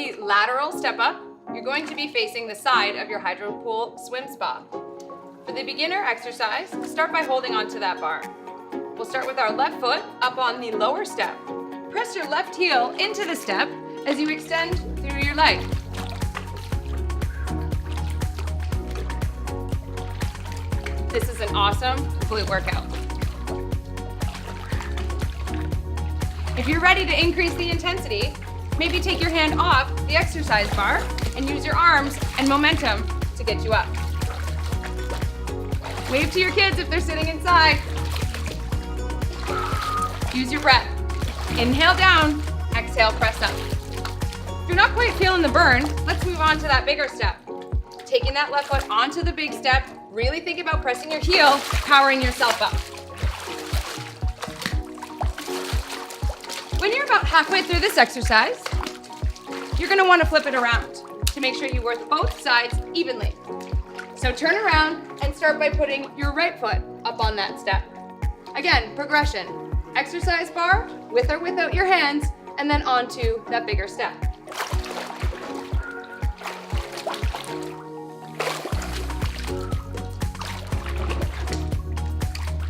the lateral step up, you're going to be facing the side of your Hydropool Swimspa. For the beginner exercise, start by holding onto that bar. We'll start with our left foot up on the lower step. Press your left heel into the step as you extend through your leg. This is an awesome glute workout. If you're ready to increase the intensity, maybe take your hand off the exercise bar and use your arms and momentum to get you up. Wave to your kids if they're sitting inside. Use your breath. Inhale down, exhale, press up. If you're not quite feeling the burn, let's move on to that bigger step. Taking that left foot onto the big step, really think about pressing your heel, powering yourself up. When you're about halfway through this exercise, you're gonna wanna flip it around to make sure you work both sides evenly. So turn around and start by putting your right foot up on that step. Again, progression. Exercise bar, with or without your hands, and then onto that bigger step.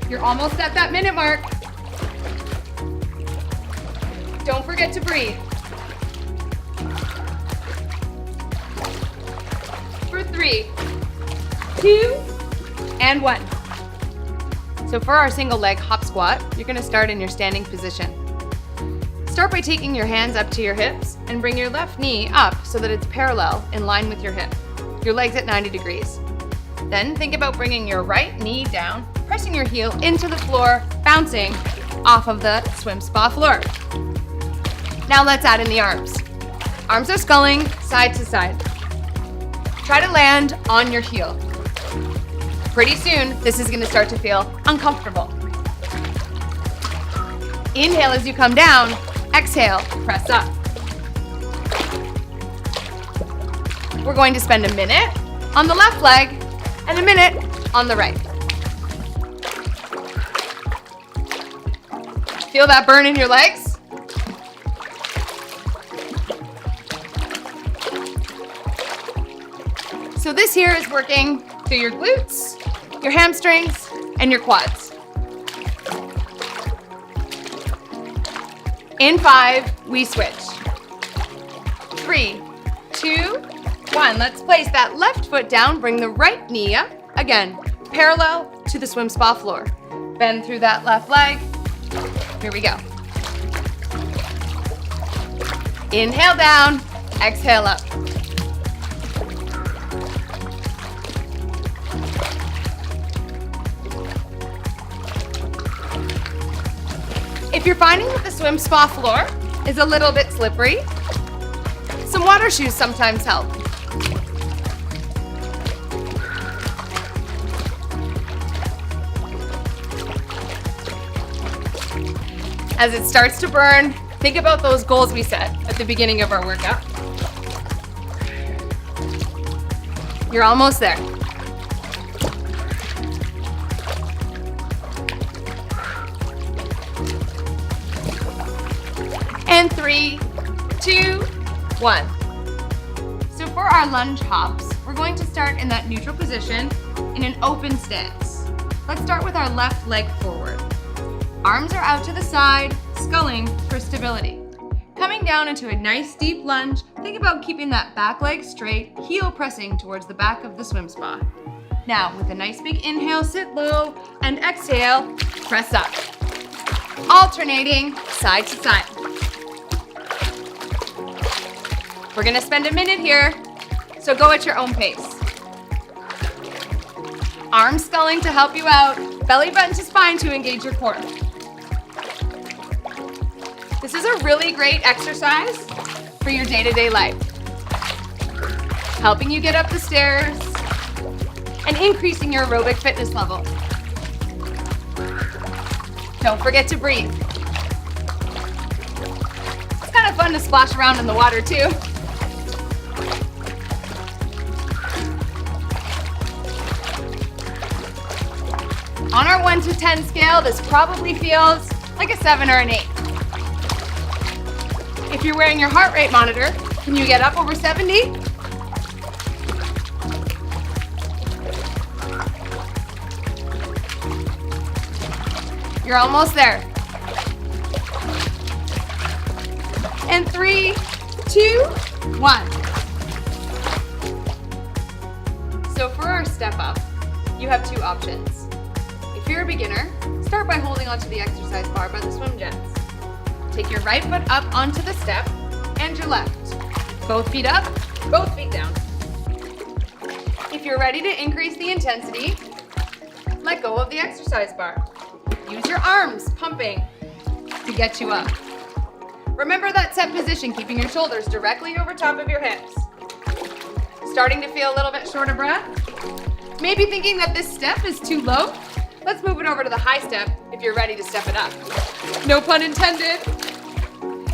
You're almost at that minute mark. Don't forget to breathe. For 3, 2, and 1. So for our single leg hop squat, you're gonna start in your standing position. Start by taking your hands up to your hips and bring your left knee up so that it's parallel in line with your hip. Your legs at 90 degrees. Then think about bringing your right knee down, pressing your heel into the floor, bouncing off of the Swimspa floor. Now let's add in the arms. Arms are sculling side to side. Try to land on your heel. Pretty soon, this is gonna start to feel uncomfortable. Inhale as you come down, exhale, press up. We're going to spend a minute on the left leg and a minute on the right. Feel that burn in your legs? So this here is working through your glutes, your hamstrings, and your quads. In 5, we switch. 3, 2, 1. Let's place that left foot down, bring the right knee up. Again, parallel to the Swimspa floor. Bend through that left leg. Here we go. Inhale down, exhale up. If you're finding that the Swimspa floor is a little bit slippery, some water shoes sometimes help. As it starts to burn, think about those goals we set at the beginning of our workout. You're almost there. And 3, 2, 1. So for our lunge hops, we're going to start in that neutral position in an open stance. Let's start with our left leg forward. Arms are out to the side, sculling for stability. Coming down into a nice deep lunge, think about keeping that back leg straight, heel pressing towards the back of the Swimspa. Now, with a nice big inhale, sit low, and exhale, press up. Alternating side to side. We're gonna spend a minute here, so go at your own pace. Arms sculling to help you out, belly button to spine to engage your core. This is a really great exercise for your day-to-day life. Helping you get up the stairs and increasing your aerobic fitness level. Don't forget to breathe. It's kind of fun to splash around in the water too. On our 1 to 10 scale, this probably feels like a 7 or an 8. If you're wearing your heart rate monitor, Can you get up over 70? You're almost there. And 3, 2, 1. So for our step up, you have two options. If you're a beginner, start by holding onto the exercise bar by the swim jets. Take your right foot up onto the step and your left. Both feet up, both feet down. If you're ready to increase the intensity, let go of the exercise bar. Use your arms pumping to get you up. Remember that set position, keeping your shoulders directly over top of your hips. Starting to feel a little bit short of breath? Maybe thinking that this step is too low? Let's move it over to the high step if you're ready to step it up. No pun intended.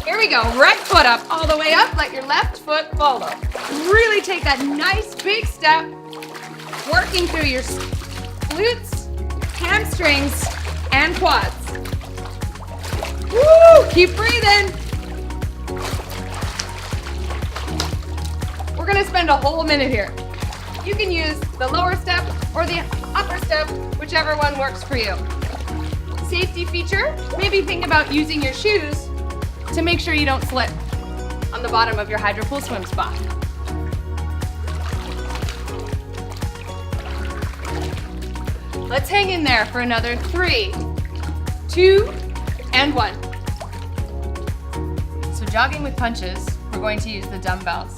Here we go, right foot up, all the way up, let your left foot follow. Really take that nice big step, working through your glutes, hamstrings, and quads. Woo! Keep breathing. We're gonna spend a whole minute here. You can use the lower step or the upper step, whichever one works for you. Safety feature, maybe think about using your shoes to make sure you don't slip on the bottom of your Hydropool swim spa. Let's hang in there for another 3, 2, and 1. So jogging with punches, we're going to use the dumbbells.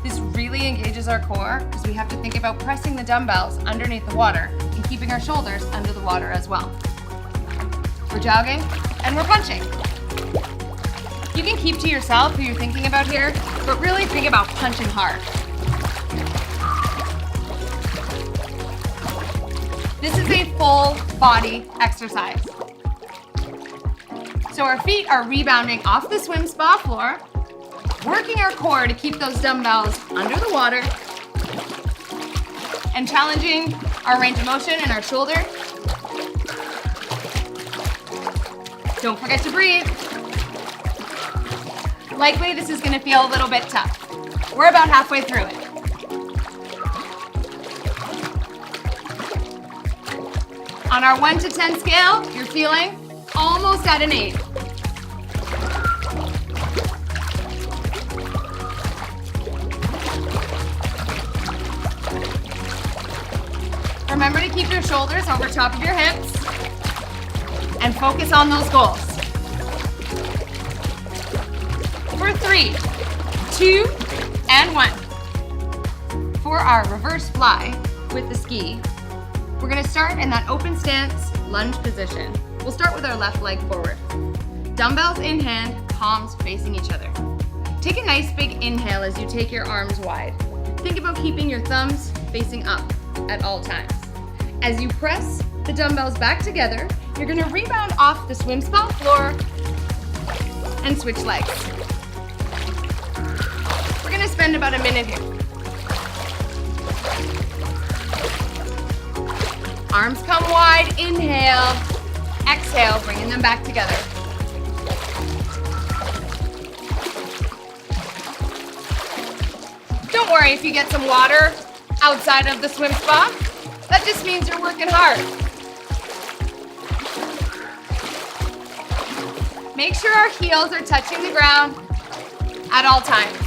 This really engages our core because we have to think about pressing the dumbbells underneath the water and keeping our shoulders under the water as well. We're jogging and we're punching. You can keep to yourself who you're thinking about here, but really think about punching hard. This is a full body exercise. So our feet are rebounding off the swim spa floor, working our core to keep those dumbbells under the water, and challenging our range of motion in our shoulder. Don't forget to breathe. Likely this is going to feel a little bit tough. We're about halfway through it. On our 1 to 10 scale, you're feeling almost at an 8. Remember to keep your shoulders over top of your hips and focus on those goals. For 3, 2, and 1. For our reverse fly with the ski, we're going to start in that open stance lunge position. We'll start with our left leg forward. Dumbbells in hand, palms facing each other. Take a nice big inhale as you take your arms wide. Think about keeping your thumbs facing up at all times. As you press the dumbbells back together, you're going to rebound off the swim spa floor and switch legs. We're going to spend about a minute here. Arms come wide, inhale, exhale, bringing them back together. Don't worry if you get some water outside of the swim spa. That just means you're working hard. Make sure our heels are touching the ground at all times.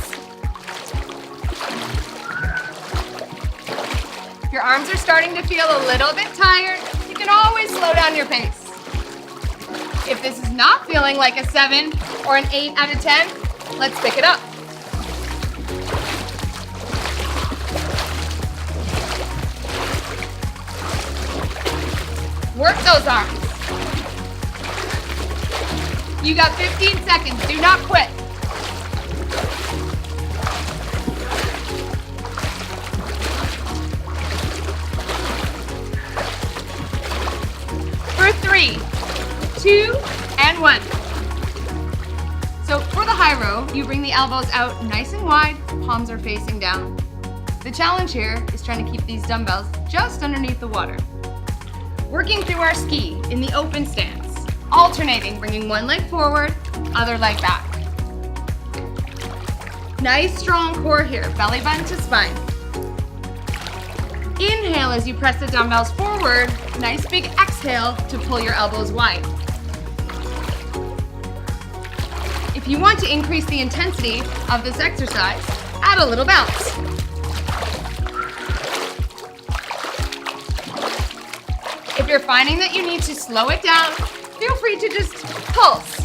If your arms are starting to feel a little bit tired, you can always slow down your pace. If this is not feeling like a 7 or an 8 out of 10, let's pick it up. Work those arms. You got 15 seconds. Do not quit. For 3, 2, and 1. So for the high row, you bring the elbows out nice and wide, palms are facing down. The challenge here is trying to keep these dumbbells just underneath the water. Working through our ski in the open stance, alternating, bringing one leg forward, other leg back. Nice strong core here, belly button to spine. Inhale as you press the dumbbells forward. Nice big exhale to pull your elbows wide. If you want to increase the intensity of this exercise, add a little bounce. If you're finding that you need to slow it down, feel free to just pulse.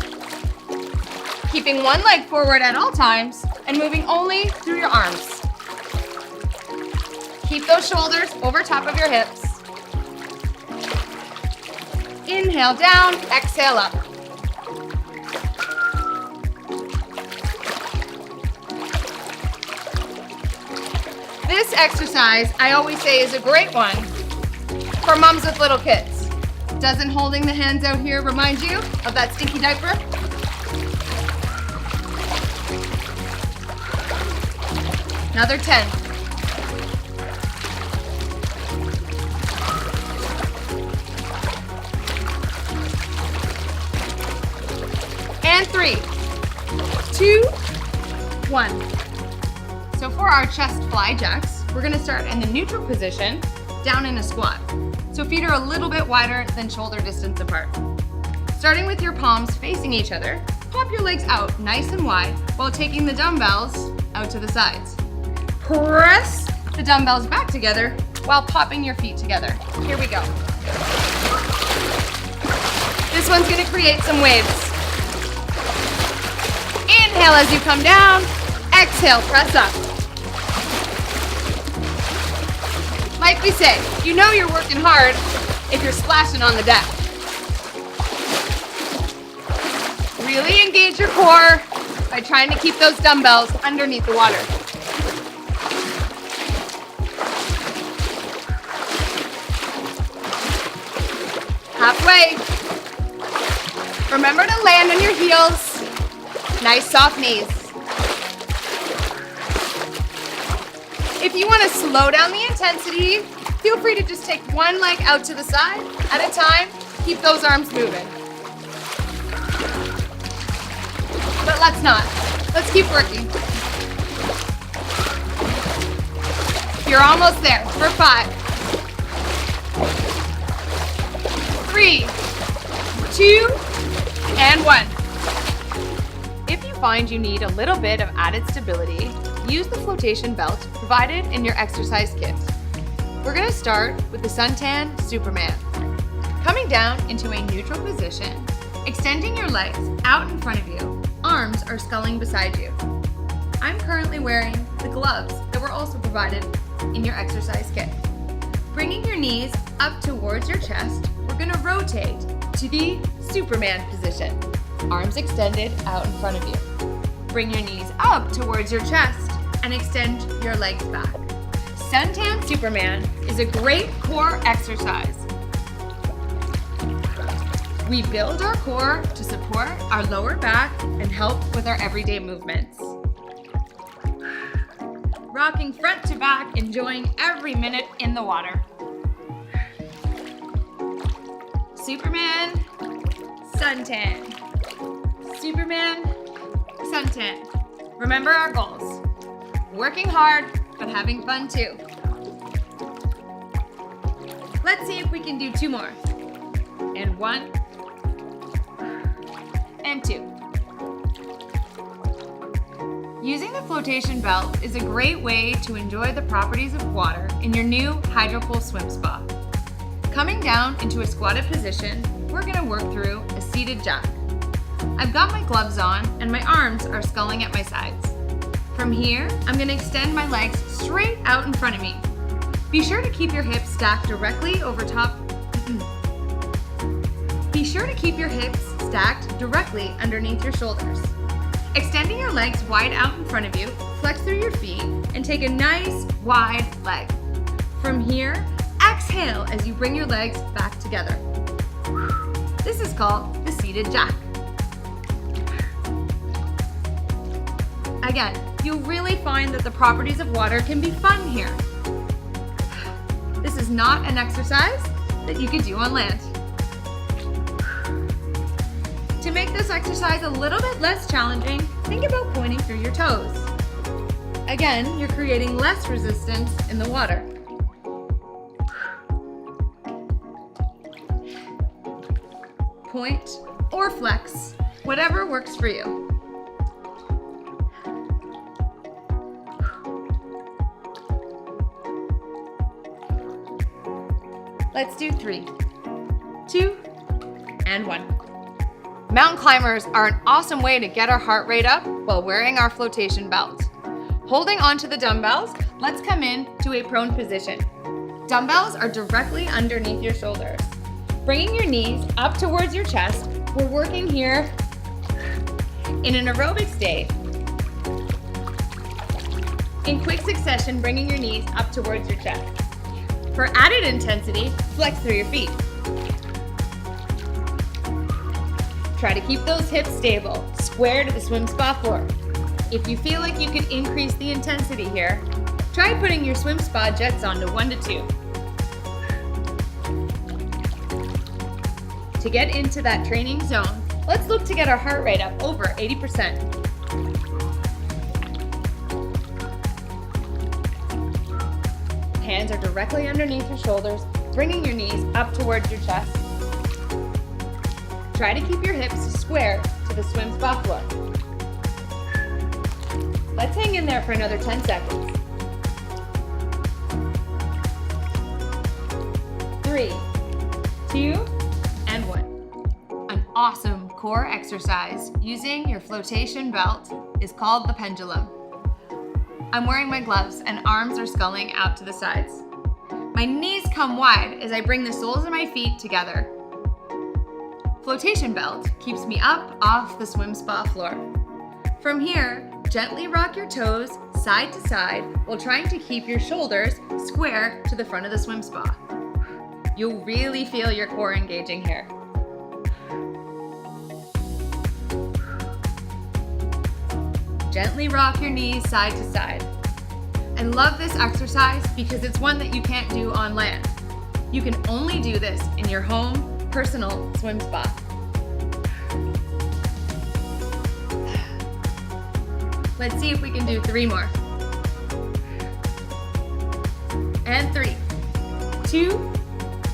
Keeping one leg forward at all times and moving only through your arms. Keep those shoulders over top of your hips. Inhale down, exhale up. This exercise, I always say, is a great one for moms with little kids. Doesn't holding the hands out here remind you of that stinky diaper? Another 10. And 3, 2, 1. So for our chest fly jacks, we're gonna start in the neutral position, down in a squat. So feet are a little bit wider than shoulder distance apart. Starting with your palms facing each other, pop your legs out nice and wide while taking the dumbbells out to the sides. Press the dumbbells back together while popping your feet together. Here we go. This one's gonna create some waves. Inhale as you come down, exhale, press up. Like we say, you know you're working hard if you're splashing on the deck. Really engage your core by trying to keep those dumbbells underneath the water. Halfway. Remember to land on your heels. Nice soft knees. If you want to slow down the intensity, feel free to just take one leg out to the side at a time. Keep those arms moving. But let's not. Let's keep working. You're almost there for 5, 3, 2, and 1. If you find you need a little bit of added stability, use the flotation belt provided in your exercise kit. We're going to start with the Suntan Superman. Coming down into a neutral position, extending your legs out in front of you, arms are sculling beside you. I'm currently wearing the gloves that were also provided in your exercise kit. Bringing your knees up towards your chest, we're going to rotate to the Superman position. Arms extended out in front of you. Bring your knees up towards your chest and extend your legs back. Suntan Superman is a great core exercise. We build our core to support our lower back and help with our everyday movements. Rocking front to back, enjoying every minute in the water. Superman, Suntan. Superman, Suntan. Remember our goals. Working hard, but having fun too. Let's see if we can do 2 more. And 1, and 2. Using the flotation belt is a great way to enjoy the properties of water in your new Hydropool Swimspa. Coming down into a squatted position, we're going to work through a seated jack. I've got my gloves on and my arms are sculling at my sides. From here, I'm going to extend my legs straight out in front of me. Be sure to keep your hips stacked directly over top. Be sure to keep your hips stacked directly underneath your shoulders. Extending your legs wide out in front of you, flex through your feet, and take a nice wide leg. From here, exhale as you bring your legs back together. This is called the seated jack. Again, you'll really find that the properties of water can be fun here. This is not an exercise that you could do on land. To make this exercise a little bit less challenging, think about pointing through your toes. Again, you're creating less resistance in the water. Point or flex, whatever works for you. Let's do 3, 2, and 1. Mountain climbers are an awesome way to get our heart rate up while wearing our flotation belt. Holding onto the dumbbells, let's come in to a prone position. Dumbbells are directly underneath your shoulders. Bringing your knees up towards your chest, we're working here in an aerobic state. In quick succession, bringing your knees up towards your chest. For added intensity, flex through your feet. Try to keep those hips stable, square to the Swimspa floor. If you feel like you can increase the intensity here, try putting your Swimspa jets on to 1 to 2. To get into that training zone, let's look to get our heart rate up over 80%. Hands are directly underneath your shoulders, bringing your knees up towards your chest. Try to keep your hips square to the Swimspa floor. Let's hang in there for another 10 seconds. 3, 2, and 1. An awesome core exercise using your flotation belt is called the pendulum. I'm wearing my gloves and arms are sculling out to the sides. My knees come wide as I bring the soles of my feet together. Flotation belt keeps me up off the Swimspa floor. From here, gently rock your toes side to side while trying to keep your shoulders square to the front of the Swimspa. You'll really feel your core engaging here. Gently rock your knees side to side. I love this exercise because it's one that you can't do on land. You can only do this in your home personal Swimspa. Let's see if we can do 3 more. And 3, 2,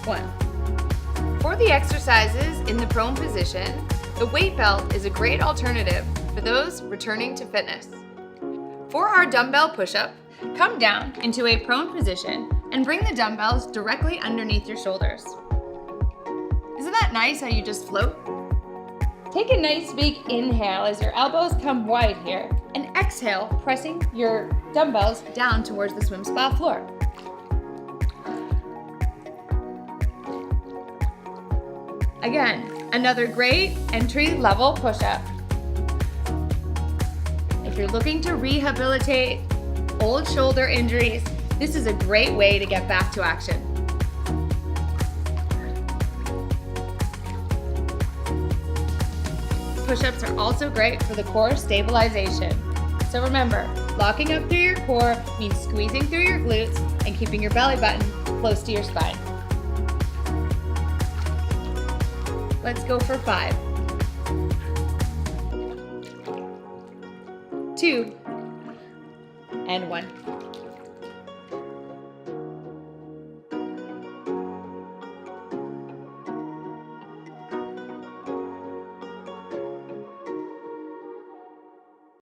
1. For the exercises in the prone position, the weight belt is a great alternative for those returning to fitness. For our dumbbell push-up, come down into a prone position and bring the dumbbells directly underneath your shoulders. Isn't that nice how you just float? Take a nice big inhale as your elbows come wide here, and exhale, pressing your dumbbells down towards the Swimspa floor. Again, another great entry-level push-up. If you're looking to rehabilitate old shoulder injuries, this is a great way to get back to action. Push-ups are also great for the core stabilization. So remember, locking up through your core means squeezing through your glutes and keeping your belly button close to your spine. Let's go for 5, 2, and 1.